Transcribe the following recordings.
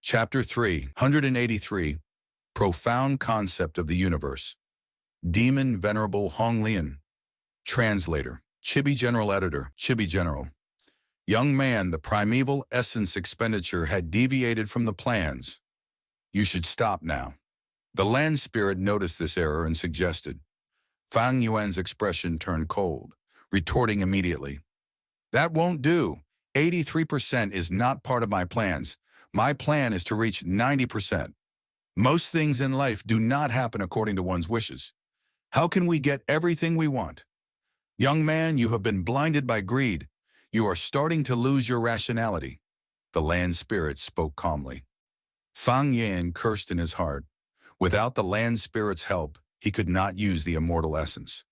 Chapter 383, Profound Concept of the Universe. Demon Venerable Hong Lian. Translator. Chibi General Editor. Chibi General. Young man, the primeval essence expenditure had deviated from the plans. You should stop now. The land spirit noticed this error and suggested. Fang Yuan's expression turned cold, retorting immediately. That won't do. 83% is not part of my plans. My plan is to reach 90%. Most things in life do not happen according to one's wishes. How can we get everything we want? Young man, you have been blinded by greed. You are starting to lose your rationality. The land spirit spoke calmly. Fang Yuan cursed in his heart. Without the land spirit's help, he could not use the immortal essence.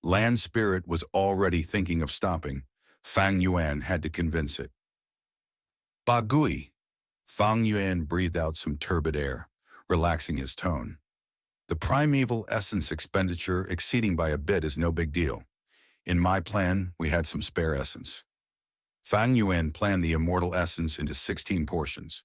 Land spirit was already thinking of stopping. Fang Yuan had to convince it. Bagui. Fang Yuan breathed out some turbid air, relaxing his tone. The primeval essence expenditure exceeding by a bit is no big deal. In my plan, we had some spare essence. Fang Yuan planned the immortal essence into 16 portions.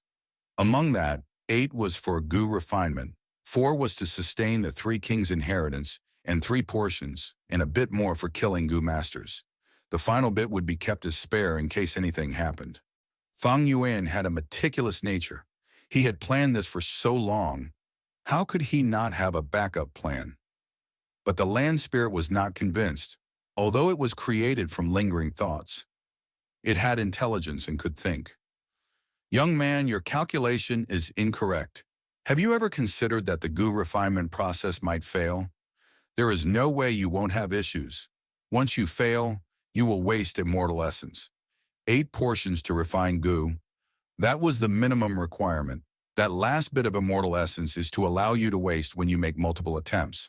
Among that, 8 was for Gu refinement, 4 was to sustain the 3 kings' inheritance, and 3 portions, and a bit more for killing Gu masters. The final bit would be kept as spare in case anything happened. Fang Yuan had a meticulous nature. He had planned this for so long. How could he not have a backup plan? But the land spirit was not convinced, although it was created from lingering thoughts. It had intelligence and could think. Young man, your calculation is incorrect. Have you ever considered that the Gu refinement process might fail? There is no way you won't have issues. Once you fail, you will waste immortal essence. 8 portions to refine Gu. That was the minimum requirement. That last bit of immortal essence is to allow you to waste when you make multiple attempts.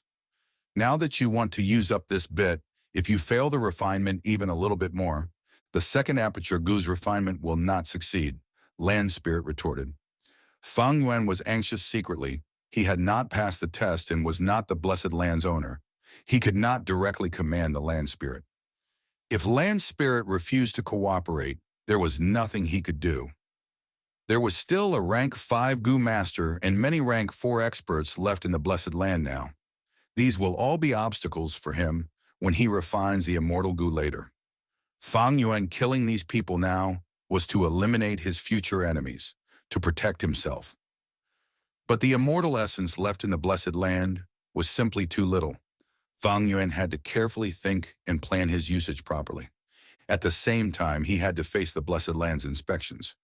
Now that you want to use up this bit, if you fail the refinement even a little bit more, the second aperture Gu's refinement will not succeed, land spirit retorted. Fang Yuan was anxious secretly. He had not passed the test and was not the blessed land's owner. He could not directly command the land spirit. If land spirit refused to cooperate, there was nothing he could do. There was still a rank 5 Gu master and many rank 4 experts left in the blessed land now. These will all be obstacles for him when he refines the immortal Gu later. Fang Yuan killing these people now was to eliminate his future enemies, to protect himself. But the immortal essence left in the blessed land was simply too little. Fang Yuan had to carefully think and plan his usage properly. At the same time, he had to face the blessed land's inspections.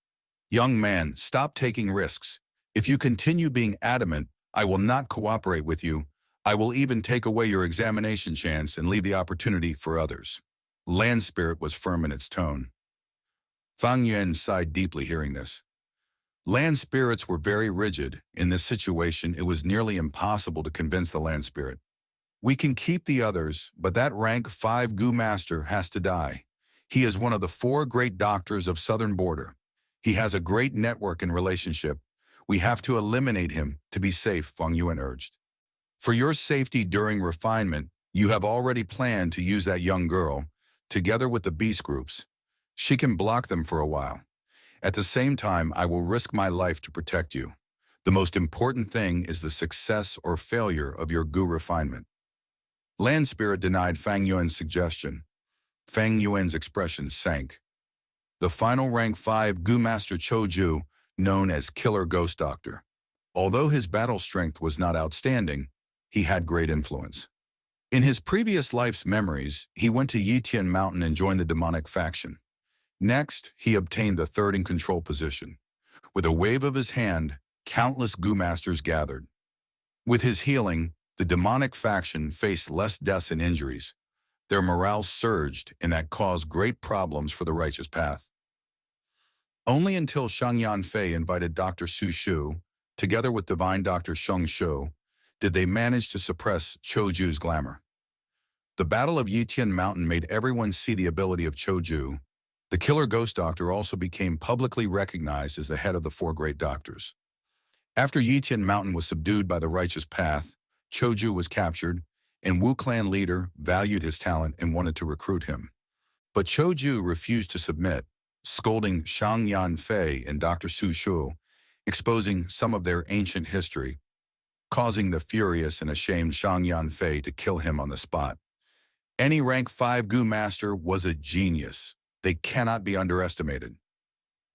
Young man, stop taking risks. If you continue being adamant, I will not cooperate with you. I will even take away your examination chance and leave the opportunity for others. Land spirit was firm in its tone. Fang Yuan sighed deeply hearing this. Land spirits were very rigid. In this situation, it was nearly impossible to convince the land spirit. We can keep the others, but that rank 5 Gu master has to die. He is one of the 4 great doctors of southern border. He has a great network and relationship. We have to eliminate him to be safe, Fang Yuan urged. For your safety during refinement, you have already planned to use that young girl, together with the beast groups. She can block them for a while. At the same time, I will risk my life to protect you. The most important thing is the success or failure of your Gu refinement. Land spirit denied Fang Yuan's suggestion. Fang Yuan's expression sank. The final rank 5 Gu master Choju, known as Killer Ghost Doctor. Although his battle strength was not outstanding, he had great influence. In his previous life's memories, he went to Yitian Mountain and joined the demonic faction. Next, he obtained the 3rd in control position. With a wave of his hand, countless Gu masters gathered. With his healing, the demonic faction faced less deaths and injuries. Their morale surged, and that caused great problems for the righteous path. Only until Shangyan Fei invited Dr. Su Shu, together with divine Dr. Sheng Shu, did they manage to suppress Choju's glamour. The Battle of Yitian Mountain made everyone see the ability of Choju. The Killer Ghost Doctor also became publicly recognized as the head of the 4 great doctors. After Yitian Mountain was subdued by the righteous path, Choju was captured, and Wu clan leader valued his talent and wanted to recruit him. But Choju refused to submit, scolding Shangyan Fei and Dr. Su Shu, exposing some of their ancient history, causing the furious and ashamed Shang Yanfei to kill him on the spot. Any rank 5 Gu master was a genius. They cannot be underestimated.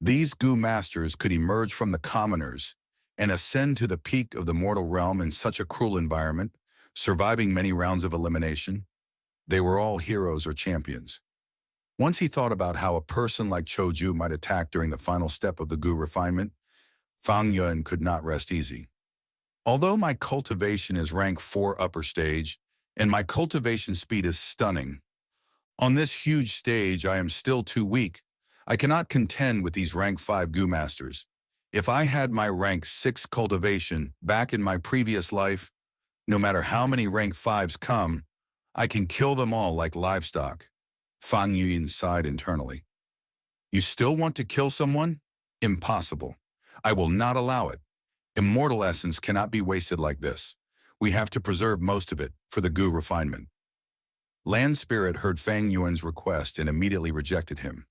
These Gu masters could emerge from the commoners and ascend to the peak of the mortal realm in such a cruel environment, surviving many rounds of elimination. They were all heroes or champions. Once he thought about how a person like Choju might attack during the final step of the Gu refinement, Fang Yuan could not rest easy. Although my cultivation is rank 4 upper stage, and my cultivation speed is stunning, on this huge stage I am still too weak. I cannot contend with these rank 5 Gu masters. If I had my rank 6 cultivation back in my previous life, no matter how many rank 5s come, I can kill them all like livestock. Fang Yuan sighed internally. You still want to kill someone? Impossible. I will not allow it. Immortal essence cannot be wasted like this. We have to preserve most of it for the Gu refinement. Land Spirit heard Fang Yuan's request and immediately rejected him.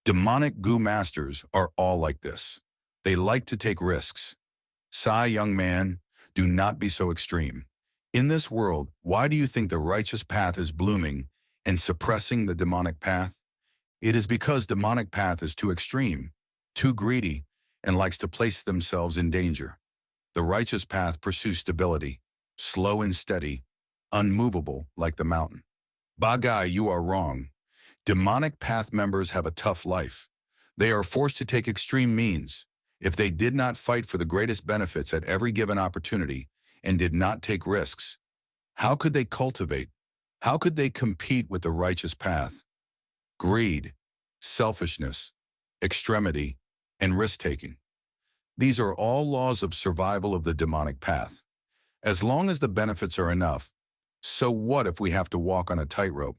Demonic Gu masters are all like this. They like to take risks. Sigh, young man, do not be so extreme. In this world, why do you think the righteous path is blooming and suppressing the demonic path? It is because demonic path is too extreme, too greedy, and likes to place themselves in danger. The righteous path pursues stability, slow and steady, unmovable like the mountain. Bagai, you are wrong. Demonic path members have a tough life. They are forced to take extreme means. If they did not fight for the greatest benefits at every given opportunity and did not take risks, how could they cultivate? How could they compete with the righteous path? Greed, selfishness, extremity, and risk-taking. These are all laws of survival of the demonic path. As long as the benefits are enough, so what if we have to walk on a tightrope?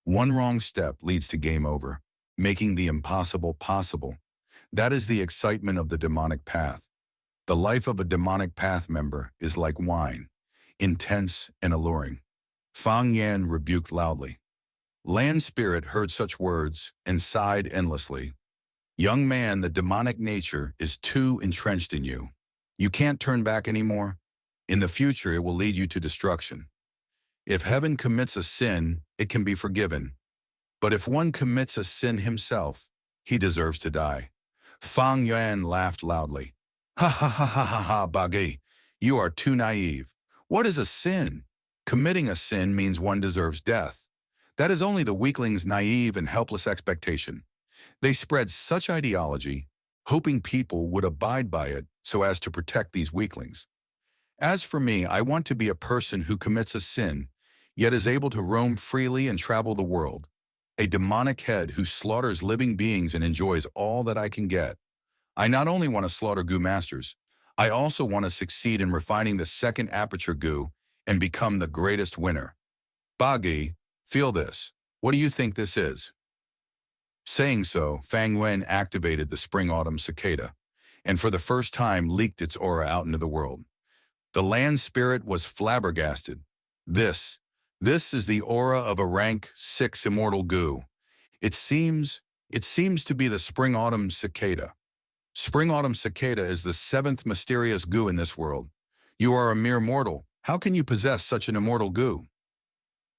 One wrong step leads to game over, making the impossible possible. That is the excitement of the demonic path. The life of a demonic path member is like wine, intense and alluring. Fang Yan rebuked loudly. Land Spirit heard such words and sighed endlessly. Young man, the demonic nature is too entrenched in you. You can't turn back anymore. In the future, it will lead you to destruction. If heaven commits a sin, it can be forgiven. But if one commits a sin himself, he deserves to die. Fang Yuan laughed loudly. Ha ha ha ha ha ha, Bagui. You are too naive. What is a sin? Committing a sin means one deserves death. That is only the weakling's naive and helpless expectation. They spread such ideology, hoping people would abide by it so as to protect these weaklings. As for me, I want to be a person who commits a sin, yet is able to roam freely and travel the world. A demonic head who slaughters living beings and enjoys all that I can get. I not only want to slaughter Gu masters, I also want to succeed in refining the second aperture Gu and become the greatest winner. Bagui, feel this. What do you think this is? Saying so, Fang Yuan activated the spring-autumn cicada, and for the first time leaked its aura out into the world. The land spirit was flabbergasted. This is the aura of a rank 6 immortal Gu. It seems to be the spring-autumn cicada. Spring-autumn cicada is the 7th mysterious Gu in this world. You are a mere mortal. How can you possess such an immortal Gu?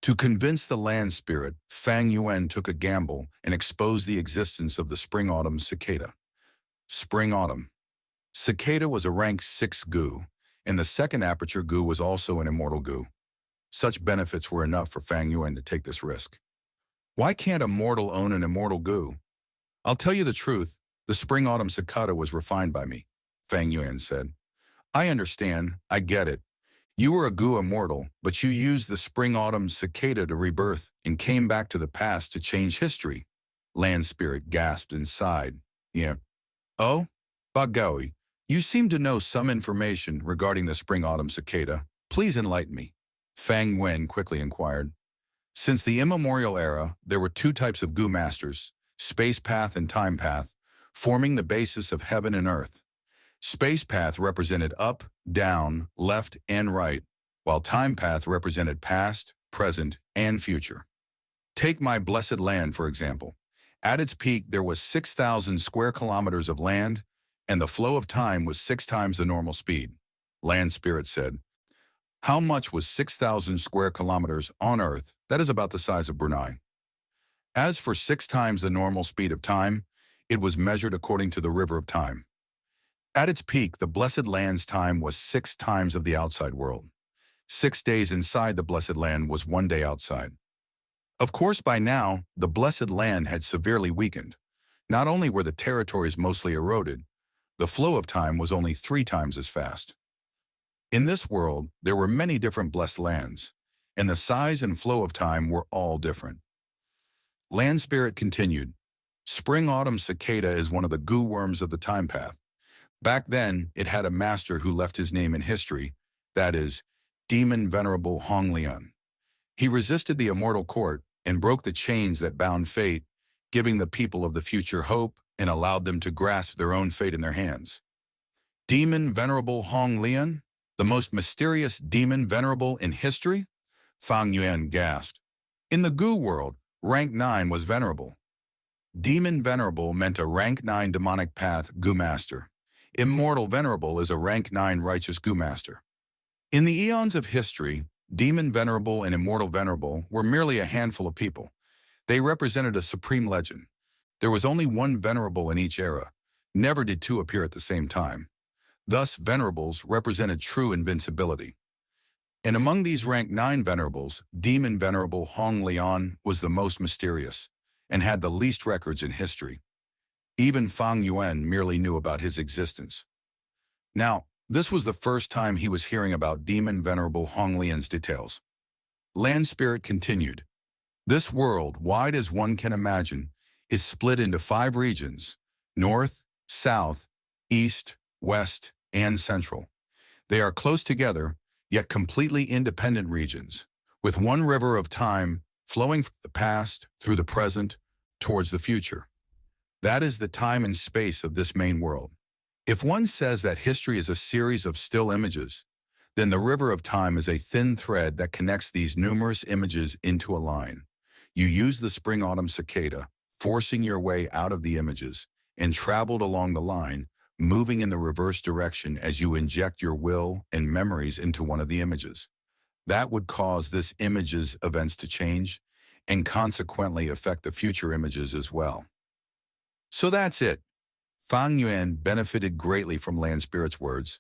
To convince the land spirit, Fang Yuan took a gamble and exposed the existence of the spring-autumn cicada. Spring-autumn. Cicada was a rank 6 Gu, and the second aperture Gu was also an immortal Gu. Such benefits were enough for Fang Yuan to take this risk. Why can't a mortal own an immortal Gu? I'll tell you the truth, the spring-autumn cicada was refined by me, Fang Yuan said. I understand, I get it. You were a Gu immortal, but you used the spring-autumn cicada to rebirth and came back to the past to change history. Land Spirit gasped and sighed. Yeah. Oh, Bagui, you seem to know some information regarding the spring-autumn cicada. Please enlighten me. Fang Yuan quickly inquired. Since the immemorial era, there were 2 types of Gu masters, space path and time path, forming the basis of heaven and earth. Space path represented up, down, left, and right, while time path represented past, present, and future. Take my blessed land, for example. At its peak, there was 6,000 square kilometers of land, and the flow of time was 6 times the normal speed. Land Spirit said, how much was 6,000 square kilometers on Earth? That is about the size of Brunei. As for 6 times the normal speed of time, it was measured according to the river of time. At its peak, the Blessed Land's time was 6 times of the outside world. 6 days inside the Blessed Land was 1 day outside. Of course, by now, the Blessed Land had severely weakened. Not only were the territories mostly eroded, the flow of time was only 3 times as fast. In this world, there were many different blessed lands, and the size and flow of time were all different. Land Spirit continued, Spring-autumn cicada is one of the goo worms of the time path. Back then, it had a master who left his name in history, that is, Demon Venerable Lian. He resisted the immortal court and broke the chains that bound fate, giving the people of the future hope and allowed them to grasp their own fate in their hands. Demon Venerable Lian? The most mysterious demon venerable in history? Fang Yuan gasped. In the goo world, rank 9 was venerable. Demon Venerable meant a rank 9 demonic path goo master. Immortal Venerable is a rank 9 righteous goo master. In the eons of history, Demon Venerable and Immortal Venerable were merely a handful of people. They represented a supreme legend. There was only one Venerable in each era. Never did 2 appear at the same time. Thus, Venerables represented true invincibility. And among these rank 9 Venerables, Demon Venerable Lian was the most mysterious and had the least records in history. Even Fang Yuan merely knew about his existence. Now, this was the first time he was hearing about Demon Venerable Lian's details. Land Spirit continued, this world, wide as one can imagine, is split into 5 regions, north, south, east, west, and central. They are close together, yet completely independent regions, with one river of time flowing from the past through the present towards the future. That is the time and space of this main world. If one says that history is a series of still images, then the river of time is a thin thread that connects these numerous images into a line. You use the spring-autumn cicada, forcing your way out of the images, and traveled along the line, moving in the reverse direction as you inject your will and memories into one of the images. That would cause this image's events to change, and consequently affect the future images as well. So that's it. Fang Yuan benefited greatly from Land Spirit's words.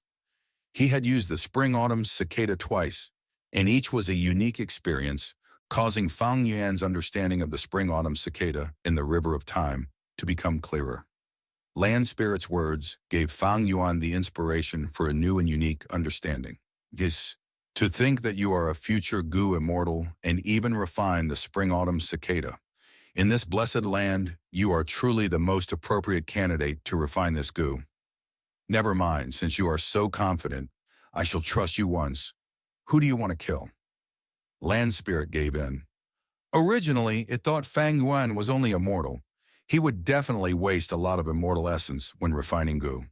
He had used the spring-autumn cicada twice, and each was a unique experience, causing Fang Yuan's understanding of the spring-autumn cicada in the river of time to become clearer. Land Spirit's words gave Fang Yuan the inspiration for a new and unique understanding. Yes, to think that you are a future goo immortal and even refine the spring-autumn cicada. In this blessed land, you are truly the most appropriate candidate to refine this goo. Never mind, since you are so confident, I shall trust you once. Who do you want to kill? Land Spirit gave in. Originally, it thought Fang Yuan was only a mortal. He would definitely waste a lot of immortal essence when refining goo.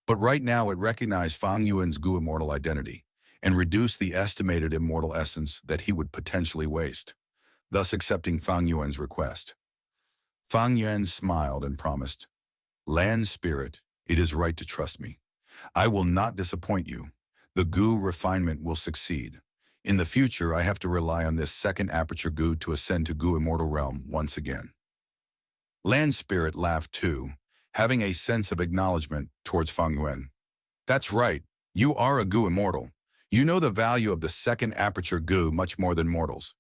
But right now it recognized Fang Yuan's goo immortal identity and reduced the estimated immortal essence that he would potentially waste, thus accepting Fang Yuan's request. Fang Yuan smiled and promised, Land Spirit, it is right to trust me. I will not disappoint you. The goo refinement will succeed. In the future, I have to rely on this second aperture goo to ascend to goo immortal realm once again. Land Spirit laughed too, having a sense of acknowledgement towards Fang Yuan. That's right, you are a goo immortal. You know the value of the second aperture goo much more than mortals.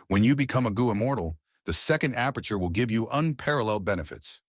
When you become a goo immortal, the second aperture will give you unparalleled benefits.